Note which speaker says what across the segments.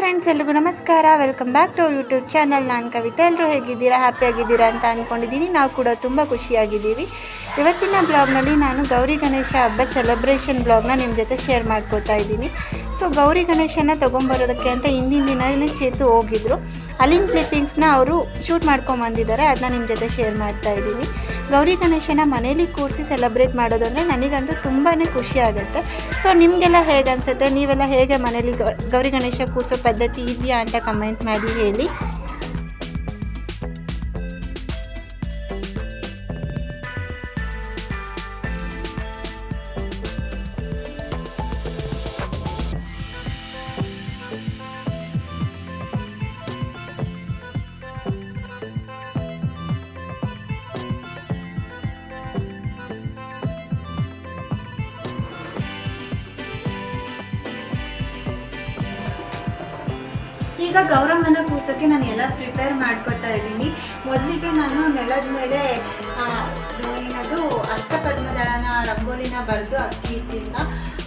Speaker 1: Friends, ಎಲ್ರಿಗೂ ನಮಸ್ಕಾರ. Welcome back to YouTube channel. ನಾನು ಕವಿತಾ. ಎಲ್ಲರೂ ಹೇಗಿದ್ದೀರಾ? ಹ್ಯಾಪಿಯಾಗಿದ್ದೀರಾ ಅಂತ ಅಂದ್ಕೊಂಡಿದ್ದೀನಿ. ನಾವು ಕೂಡ ತುಂಬ ಖುಷಿಯಾಗಿದ್ದೀವಿ. ಇವತ್ತಿನ ಬ್ಲಾಗ್ನಲ್ಲಿ ನಾನು ಗೌರಿ ಗಣೇಶ ಹಬ್ಬದ ಸೆಲೆಬ್ರೇಷನ್ ಬ್ಲಾಗ್ನ ನಿಮ್ಮ ಜೊತೆ ಶೇರ್ ಮಾಡ್ಕೋತಾ ಇದ್ದೀನಿ. ಸೊ ಗೌರಿ ಗಣೇಶನ ತೊಗೊಂಬರೋದಕ್ಕೆ ಅಂತ ಹಿಂದಿನ ದಿನವೇ ಚೇತು ಹೋಗಿದ್ರು. ಅಲ್ಲಿನ ಕ್ಲಿಪ್ಪಿಂಗ್ಸ್ನ ಅವರು ಶೂಟ್ ಮಾಡ್ಕೊಂಬಂದಿದ್ದಾರೆ. ಅದನ್ನ ನಿಮ್ಮ ಜೊತೆ ಶೇರ್ ಮಾಡ್ತಾ ಇದ್ದೀನಿ. ಗೌರಿ ಗಣೇಶನ ಮನೇಲಿ ಕೂರಿಸಿ ಸೆಲೆಬ್ರೇಟ್ ಮಾಡೋದು ಅಂದರೆ ನನಗಂತೂ ತುಂಬಾ ಖುಷಿ ಆಗುತ್ತೆ. ಸೊ ನಿಮಗೆಲ್ಲ ಹೇಗೆ ಅನಿಸುತ್ತೆ? ನೀವೆಲ್ಲ ಹೇಗೆ ಮನೇಲಿ ಗೌರಿ ಗಣೇಶ ಕೂರಿಸೋ ಪದ್ಧತಿ ಇದೆಯಾ ಅಂತ ಕಮೆಂಟ್ ಮಾಡಿ ಹೇಳಿ. ಈಗ ಗೌರಮ್ಮನ ಕೂರ್ಸೋಕ್ಕೆ ನಾನು ಎಲ್ಲ ಪ್ರಿಪೇರ್ ಮಾಡ್ಕೋತಾ ಇದ್ದೀನಿ. ಮೊದಲಿಗೆ ನಾನು ನೆಲದ ಮೇಲೆ ಏನದು ಅಷ್ಟಪದ್ಮದಳನ ರಂಗೋಲಿನ ಬರೆದು ಅಕ್ಕಿ ಹಿಟ್ಟಿಂದ,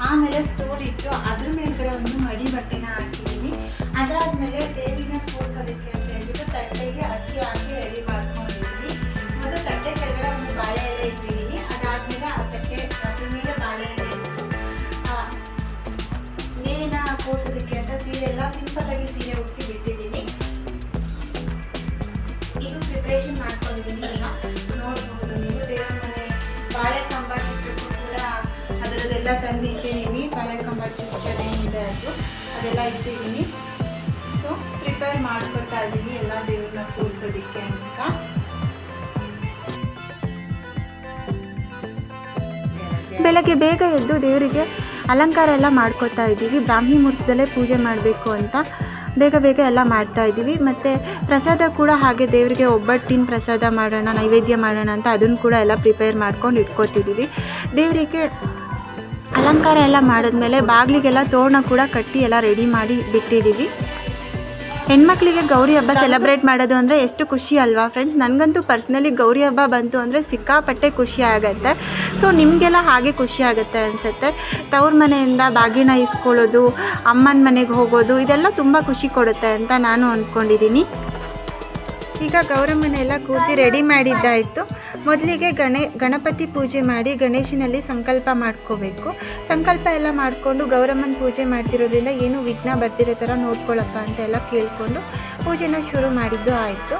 Speaker 1: ಆಮೇಲೆ ಸ್ಟೂಲ್ ಇಟ್ಟು ಅದ್ರ ಮೇಲ್ಗಡೆ ಒಂದು ಮಡಿ ಬಟ್ಟೆನ ಹಾಕಿದ್ದೀನಿ. ಅದಾದಮೇಲೆ ದೇವಿನ ಕೂರ್ಸೋದಕ್ಕೆ ಅಂತ ಹೇಳ್ಬಿಟ್ಟು ತಟ್ಟೆಗೆ ಅಕ್ಕಿ ಹಾಕಿ ರೆಡಿ ಮಾಡ್ಕೊಂಡಿದ್ದೀನಿ. ಮೊದಲು ತಟ್ಟೆ ಕೆಳಗಡೆ ಒಂದು ಬಾಳೆ ಎಲೆ ಇಟ್ಟಿದ್ದೀನಿ. ಅದಾದಮೇಲೆ ಆ ತಟ್ಟೆ ಅದ್ರ ಮೇಲೆ ಬಾಳೆ ಎಲೆ ನೀರಿನ ಕೂರ್ಸೋದಕ್ಕೆ ಅಂತ ಸೀರೆ ಎಲ್ಲ ಸಿಂಪಲ್ ಆಗಿ ಸೀರೆ ಉಡಿಸಿ ಬಿಟ್ಟಿದ್ದೀನಿ. ಇದು ಪ್ರಿಪ್ರೇಷನ್ ಮಾಡ್ಕೊಂಡಿದ್ದೀನಿ. ಈಗ ನೋಡ್ಬಹುದು ನೀವು, ದೇವರ ಮನೆ ಬಾಳೆ ಕಂಬ ಚುಚ್ಚಕ್ಕೂ ಕೂಡ ಅದರದ್ದೆಲ್ಲ ತಂದು ಇಟ್ಟಿದ್ದೀನಿ. ಬಾಳೆ ಕಂಬ ಚುಚ್ಚನೆ ಇದೆ, ಅದೆಲ್ಲ ಇಟ್ಟಿದ್ದೀನಿ. ಸೊ ಪ್ರಿಪೇರ್ ಮಾಡ್ಕೊತಾ ಇದ್ದೀನಿ ಎಲ್ಲ ದೇವ್ರನ್ನ ಕೂರ್ಸೋದಕ್ಕೆ ಅಂತ. ಬೆಳಗ್ಗೆ ಬೇಗ ಎದ್ದು ದೇವರಿಗೆ ಅಲಂಕಾರ ಎಲ್ಲ ಮಾಡ್ಕೋತಾ ಇದ್ದೀವಿ. ಬ್ರಾಹ್ಮಿ ಮುಹೂರ್ತದಲ್ಲೇ ಪೂಜೆ ಮಾಡಬೇಕು ಅಂತ ಬೇಗ ಎಲ್ಲ ಮಾಡ್ತಾ ಇದ್ದೀವಿ. ಮತ್ತು ಪ್ರಸಾದ ಕೂಡ ಹಾಗೆ ದೇವರಿಗೆ ಒಬ್ಬಟ್ಟಿನ ಪ್ರಸಾದ ಮಾಡೋಣ, ನೈವೇದ್ಯ ಮಾಡೋಣ ಅಂತ ಅದನ್ನು ಕೂಡ ಎಲ್ಲ ಪ್ರಿಪೇರ್ ಮಾಡ್ಕೊಂಡು ಇಟ್ಕೋತಿದ್ದೀವಿ. ದೇವರಿಗೆ ಅಲಂಕಾರ ಎಲ್ಲ ಮಾಡಿದ್ಮೇಲೆ ಬಾಗಿಲಿಗೆಲ್ಲ ತೋರಣ ಕೂಡ ಕಟ್ಟಿ ಎಲ್ಲ ರೆಡಿ ಮಾಡಿ ಬಿಟ್ಟಿದ್ದೀವಿ. ಹೆಣ್ಮಕ್ಳಿಗೆ ಗೌರಿ ಹಬ್ಬ ಸೆಲೆಬ್ರೇಟ್ ಮಾಡೋದು ಅಂದರೆ ಎಷ್ಟು ಖುಷಿ ಅಲ್ವಾ ಫ್ರೆಂಡ್ಸ್? ನನಗಂತೂ ಪರ್ಸ್ನಲಿ ಗೌರಿ ಹಬ್ಬ ಬಂತು ಅಂದರೆ ಸಿಕ್ಕಾಪಟ್ಟೆ ಖುಷಿ ಆಗುತ್ತೆ. ಸೊ ನಿಮಗೆಲ್ಲ ಹಾಗೆ ಖುಷಿ ಆಗುತ್ತೆ ಅನಿಸುತ್ತೆ. ತವ್ರ ಮನೆಯಿಂದ ಬಾಗಿನ ಇಸ್ಕೊಳ್ಳೋದು, ಅಮ್ಮನ ಮನೆಗೆ ಹೋಗೋದು, ಇದೆಲ್ಲ ತುಂಬ ಖುಷಿ ಕೊಡುತ್ತೆ ಅಂತ ನಾನು ಅಂದ್ಕೊಂಡಿದ್ದೀನಿ. ಈಗ ಗೌರಮ್ಮನ ಎಲ್ಲ ಕೂರಿಸಿ ರೆಡಿ ಮಾಡಿದ್ದಾಯಿತು. ಮೊದಲಿಗೆ ಗಣಪತಿ ಪೂಜೆ ಮಾಡಿ ಗಣೇಶನಲ್ಲಿ ಸಂಕಲ್ಪ ಮಾಡ್ಕೋಬೇಕು. ಸಂಕಲ್ಪ ಎಲ್ಲ ಮಾಡಿಕೊಂಡು ಗೌರಮ್ಮನ ಪೂಜೆ ಮಾಡ್ತಿರೋದ್ರಿಂದ ಏನು ವಿಘ್ನ ಬರ್ತಿರೋ ಥರ ನೋಡ್ಕೊಳ್ಳಪ್ಪ ಅಂತ ಎಲ್ಲ ಕೇಳಿಕೊಂಡು ಪೂಜೆನ ಶುರು ಮಾಡಿದ್ದು ಆಯಿತು.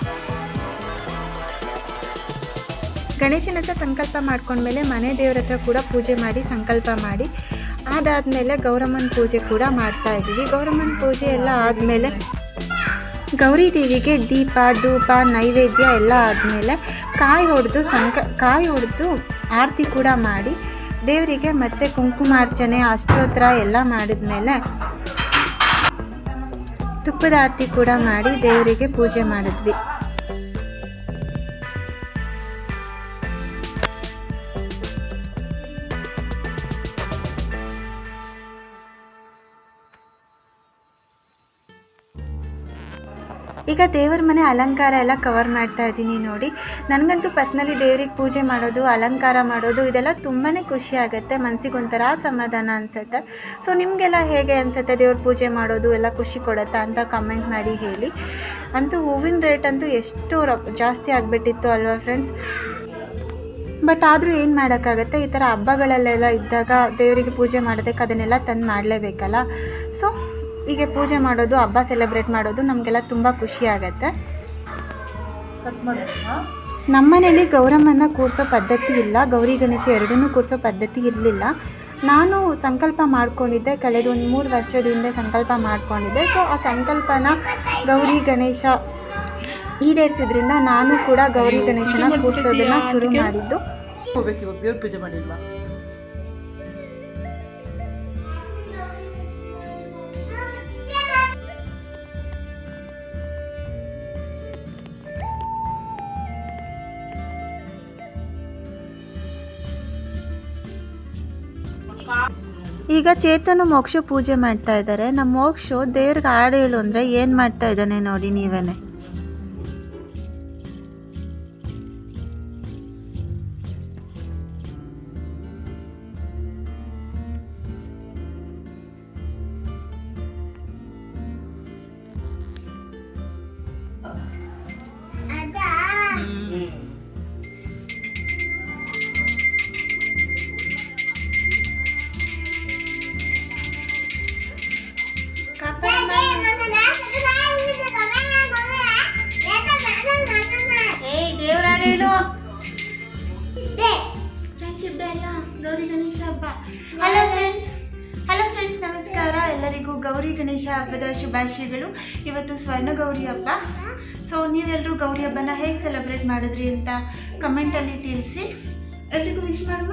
Speaker 1: ಗಣೇಶನ ಹತ್ರ ಸಂಕಲ್ಪ ಮಾಡ್ಕೊಂಡ್ಮೇಲೆ ಮನೆ ದೇವ್ರ ಹತ್ರ ಕೂಡ ಪೂಜೆ ಮಾಡಿ ಸಂಕಲ್ಪ ಮಾಡಿ ಅದಾದಮೇಲೆ ಗೌರಮ್ಮನ ಪೂಜೆ ಕೂಡ ಮಾಡ್ತಾ ಇದ್ದೀವಿ. ಗೌರಮ್ಮನ ಪೂಜೆ ಎಲ್ಲ ಆದಮೇಲೆ ಗೌರಿ ದೇವಿಗೆ ದೀಪ ಧೂಪ ನೈವೇದ್ಯ ಎಲ್ಲ ಆದಮೇಲೆ ಕಾಯಿ ಹೊಡೆದು ಆರತಿ ಕೂಡ ಮಾಡಿ ದೇವರಿಗೆ ಮತ್ತೆ ಕುಂಕುಮಾರ್ಚನೆ ಅಷ್ಟೋತ್ರ ಎಲ್ಲ ಮಾಡಿದ್ಮೇಲೆ ತುಪ್ಪದ ಆರತಿ ಕೂಡ ಮಾಡಿ ದೇವರಿಗೆ ಪೂಜೆ ಮಾಡಿದ್ವಿ. ಈಗ ದೇವರ ಮನೆ ಅಲಂಕಾರ ಎಲ್ಲ ಕವರ್ ಮಾಡ್ತಾ ಇದ್ದೀನಿ ನೋಡಿ. ನನಗಂತೂ ಪರ್ಸ್ನಲಿ ದೇವ್ರಿಗೆ ಪೂಜೆ ಮಾಡೋದು, ಅಲಂಕಾರ ಮಾಡೋದು ಇದೆಲ್ಲ ತುಂಬಾ ಖುಷಿ ಆಗುತ್ತೆ. ಮನಸ್ಸಿಗೊಂಥರ ಸಮಾಧಾನ ಅನಿಸುತ್ತೆ. ಸೊ ನಿಮಗೆಲ್ಲ ಹೇಗೆ ಅನಿಸುತ್ತೆ? ದೇವ್ರ ಪೂಜೆ ಮಾಡೋದು ಎಲ್ಲ ಖುಷಿ ಕೊಡುತ್ತಾ ಅಂತ ಕಮೆಂಟ್ ಮಾಡಿ ಹೇಳಿ. ಅಂತೂ ಹೂವಿನ ರೇಟ್ ಅಂತೂ ಎಷ್ಟು ಜಾಸ್ತಿ ಆಗಿಬಿಟ್ಟಿತ್ತು ಅಲ್ವಾ ಫ್ರೆಂಡ್ಸ್? ಬಟ್ ಆದರೂ ಏನು ಮಾಡೋಕ್ಕಾಗತ್ತೆ, ಈ ಥರ ಹಬ್ಬಗಳಲ್ಲೆಲ್ಲ ಇದ್ದಾಗ ದೇವರಿಗೆ ಪೂಜೆ ಮಾಡೋದಕ್ಕೆ ಅದನ್ನೆಲ್ಲ ತಂದು ಮಾಡಲೇಬೇಕಲ್ಲ. ಸೊ ಹೀಗೆ ಪೂಜೆ ಮಾಡೋದು, ಹಬ್ಬ ಸೆಲೆಬ್ರೇಟ್ ಮಾಡೋದು ನಮಗೆಲ್ಲ ತುಂಬ ಖುಷಿ ಆಗುತ್ತೆ. ನಮ್ಮನೇಲಿ ಗೌರಮ್ಮನ ಕೂರಿಸೋ ಪದ್ಧತಿ ಇಲ್ಲ, ಗೌರಿ ಗಣೇಶ ಎರಡನ್ನೂ ಕೂರಿಸೋ ಪದ್ಧತಿ ಇರಲಿಲ್ಲ. ನಾನು ಸಂಕಲ್ಪ ಮಾಡ್ಕೊಂಡಿದ್ದೆ, ಕಳೆದ ಒಂದು 3 ವರ್ಷದ ಹಿಂದೆ ಸಂಕಲ್ಪ ಮಾಡ್ಕೊಂಡಿದ್ದೆ. ಸೊ ಆ ಸಂಕಲ್ಪನ ಗೌರಿ ಗಣೇಶ ಈಡೇರಿಸಿದ್ರಿಂದ ನಾನು ಕೂಡ ಗೌರಿ ಗಣೇಶನ ಕೂರಿಸೋದನ್ನು ಶುರು ಮಾಡಿದ್ದು.
Speaker 2: ದೇವ್ರ ಪೂಜೆ ಮಾಡಿಲ್ವಾ?
Speaker 1: ಈಗ ಚೇತನು ಮೋಕ್ಷ ಪೂಜೆ ಮಾಡ್ತಾ ಇದ್ದಾರೆ. ನಮ್ಮ ಮೋಕ್ಷ ದೇವ್ರಿಗೆ ಹಾಡು ಹೇಳು ಅಂದರೆ ಏನು ಮಾಡ್ತಾ ಇದ್ದಾನೆ ನೋಡಿ ನೀವೇನೆ. ಗೌರಿ ಗಣೇಶ ಹಬ್ಬ. ಹಲೋ ಫ್ರೆಂಡ್ಸ್ ನಮಸ್ಕಾರ. ಎಲ್ಲರಿಗೂ ಗೌರಿ ಗಣೇಶ ಹಬ್ಬದ ಶುಭಾಶಯಗಳು. ಇವತ್ತು ಸ್ವರ್ಣ ಗೌರಿ ಹಬ್ಬ. ಸೊ ನೀವೆಲ್ಲರೂ ಗೌರಿ ಹಬ್ಬನ ಹೇಗೆ ಸೆಲೆಬ್ರೇಟ್ ಮಾಡಿದ್ರಿ ಅಂತ ಕಮೆಂಟಲ್ಲಿ ತಿಳಿಸಿ. ಎಲ್ರಿಗೂ ವಿಶ್ ಮಾಡುವ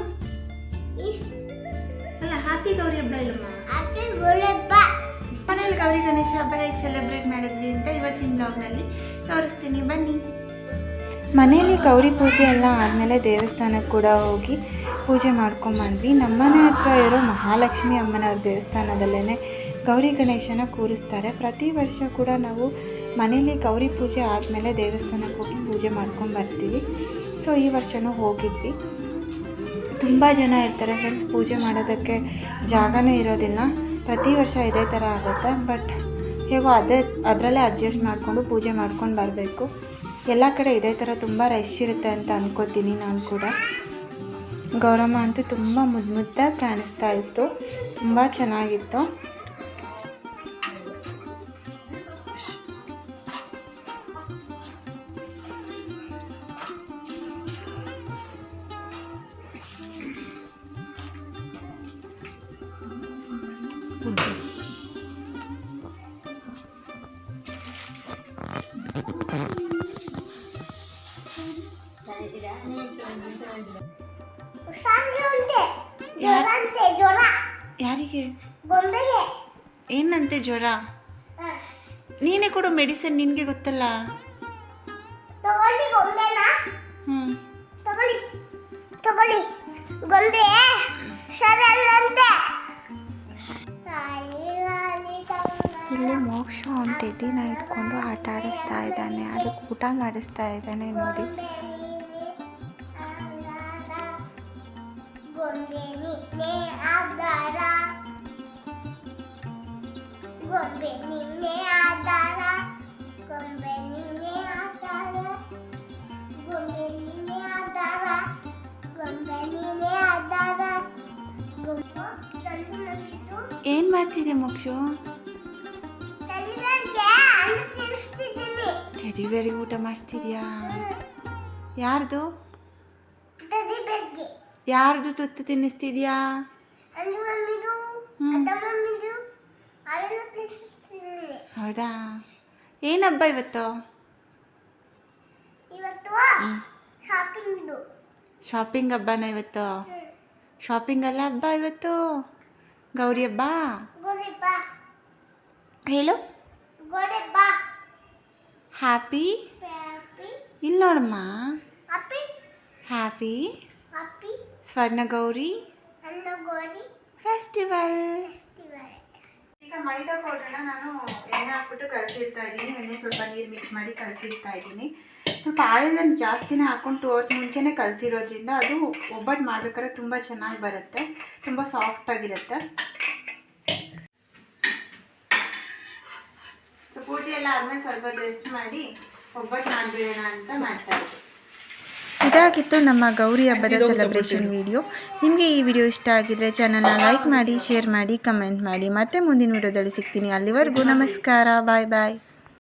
Speaker 1: ಅಲ್ಲ, ಹ್ಯಾಪಿ ಗೌರಿ ಹಬ್ಬ ಇಲ್ಲಮ್ಮ. ಮನೇಲಿ ಗೌರಿ ಗಣೇಶ ಹಬ್ಬ ಹೇಗೆ ಸೆಲೆಬ್ರೇಟ್ ಮಾಡಿದ್ವಿ ಅಂತ ಇವತ್ತಿನ ಬ್ಲಾಗ್ನಲ್ಲಿ ತೋರಿಸ್ತೀನಿ, ಬನ್ನಿ. ಮನೆಯಲ್ಲಿ ಗೌರಿ ಪೂಜೆ ಎಲ್ಲ ಆದಮೇಲೆ ದೇವಸ್ಥಾನಕ್ಕೆ ಕೂಡ ಹೋಗಿ ಪೂಜೆ ಮಾಡ್ಕೊಂಬಂದ್ವಿ. ನಮ್ಮನೆ ಹತ್ರ ಇರೋ ಮಹಾಲಕ್ಷ್ಮಿ ಅಮ್ಮನವ್ರ ದೇವಸ್ಥಾನದಲ್ಲೇ ಗೌರಿ ಗಣೇಶನ ಕೂರಿಸ್ತಾರೆ. ಪ್ರತಿ ವರ್ಷ ಕೂಡ ನಾವು ಮನೇಲಿ ಗೌರಿ ಪೂಜೆ ಆದಮೇಲೆ ದೇವಸ್ಥಾನಕ್ಕೆ ಹೋಗಿ ಪೂಜೆ ಮಾಡ್ಕೊಂಬರ್ತೀವಿ. ಸೊ ಈ ವರ್ಷವೂ ಹೋಗಿದ್ವಿ. ತುಂಬ ಜನ ಇರ್ತಾರೆ ಫ್ರೆಂಡ್ಸ್, ಪೂಜೆ ಮಾಡೋದಕ್ಕೆ ಜಾಗನೂ ಇರೋದಿಲ್ಲ. ಪ್ರತಿ ವರ್ಷ ಇದೇ ಥರ ಆಗುತ್ತೆ. ಬಟ್ ಹೇಗೋ ಅದರಲ್ಲೇ ಅಡ್ಜಸ್ಟ್ ಮಾಡಿಕೊಂಡು ಪೂಜೆ ಮಾಡ್ಕೊಂಡು ಬರಬೇಕು. ಎಲ್ಲ ಕಡೆ ಇದೇ ಥರ ತುಂಬ ರಶ್ ಇರುತ್ತೆ ಅಂತ ಅಂದ್ಕೋತೀನಿ ನಾನು ಕೂಡ. ಗೌರಮ್ಮ ಅಂತೂ ತುಂಬ ಮುದ್ದಾಗಿ ಕಾಣಿಸ್ತಾ ಇತ್ತು, ತುಂಬ ಚೆನ್ನಾಗಿತ್ತು. ಯಾರಿಗೆ ಏನಂತೆ ಜ್ವರ? ನೀನೇ ಕೊಡು ಮೆಡಿಸಿನ್, ನಿನಗೆ ಗೊತ್ತಲ್ಲ. ಇಲ್ಲಿ ಮೋಕ್ಷ ಒಂದು ಟೆಡ್ಡಿನ ಇಟ್ಕೊಂಡು ಆಟ ಆಡಿಸ್ತಾ ಇದ್ದಾನೆ, ಅದಕ್ಕೆ ಊಟ ಮಾಡಿಸ್ತಾ ಇದ್ದಾನೆ ನೋಡಿ. ಏನ್ ಮಾಡ್ತಿದ್ಯಾ ಮೋಕ್ಷು? ಟೆಡಿಬೇರ್ಗೆ ಊಟ ಮಾಡಿಸ್ತಿದ್ಯಾ? ಯಾರ್ದು ತುತ್ತು ತಿನ್ನಿಸ್ತಿದ್ಯಾ? ಹೌದಾ? ಏನು ಹಬ್ಬ ಇವತ್ತು? ಶಾಪಿಂಗ್ ಹಬ್ಬನ ಇವತ್ತು? ಶಾಪಿಂಗ್ ಅಲ್ಲ ಹಬ್ಬ ಇವತ್ತು, ಗೌರಿ ಹಬ್ಬ. ಹೇಳು ಹ್ಯಾಪಿ. ಇಲ್ಲಿ ನೋಡಮ್ಮ, ಹ್ಯಾಪಿ ಸ್ವರ್ಣ ಗೌರಿ ಫೆಸ್ಟಿವಲ್. ಈಗ ಮೈದಾ ಪೌಡ್ರನ್ನ ನಾನು ಎಣ್ಣೆ ಹಾಕ್ಬಿಟ್ಟು ಕಲಸಿಡ್ತಾ ಇದ್ದೀನಿ. ಎಣ್ಣೆ ಸ್ವಲ್ಪ ನೀರು ಮಿಕ್ಸ್ ಮಾಡಿ ಕಲಸಿಡ್ತಾ ಇದ್ದೀನಿ. ಸ್ವಲ್ಪ ಆಯಿಲನ್ನು ಜಾಸ್ತಿನೇ ಹಾಕ್ಕೊಂಡು 2 ಅವರ್ಸ್ ಮುಂಚೆನೇ ಕಲಸಿಡೋದ್ರಿಂದ ಅದು ಒಬ್ಬಟ್ಟು ಮಾಡ್ಬೇಕಾದ್ರೆ ತುಂಬ ಚೆನ್ನಾಗಿ ಬರುತ್ತೆ, ತುಂಬ ಸಾಫ್ಟಾಗಿರುತ್ತೆ. ಪೂಜೆ ಎಲ್ಲ ಆದಮೇಲೆ ಸ್ವಲ್ಪ ರೆಸ್ಟ್ ಮಾಡಿ ಒಬ್ಬಟ್ಟು ಮಾಡಿಬಿಡೋಣ ಅಂತ ಮಾಡ್ತಾ ಇದ್ದೆ. ಇದಾಗಿತ್ತು ನಮ್ಮ ಗೌರಿ ಹಬ್ಬದ ಸೆಲೆಬ್ರೇಷನ್ ವಿಡಿಯೋ. ನಿಮಗೆ ಈ ವಿಡಿಯೋ ಇಷ್ಟ ಆಗಿದ್ರೆ ಚಾನಲ್ನ ಲೈಕ್ ಮಾಡಿ, ಶೇರ್ ಮಾಡಿ, ಕಮೆಂಟ್ ಮಾಡಿ. ಮತ್ತೆ ಮುಂದಿನ ವಿಡಿಯೋದಲ್ಲಿ ಸಿಗ್ತೀನಿ. ಅಲ್ಲಿವರೆಗೂ ನಮಸ್ಕಾರ, ಬಾಯ್ ಬಾಯ್.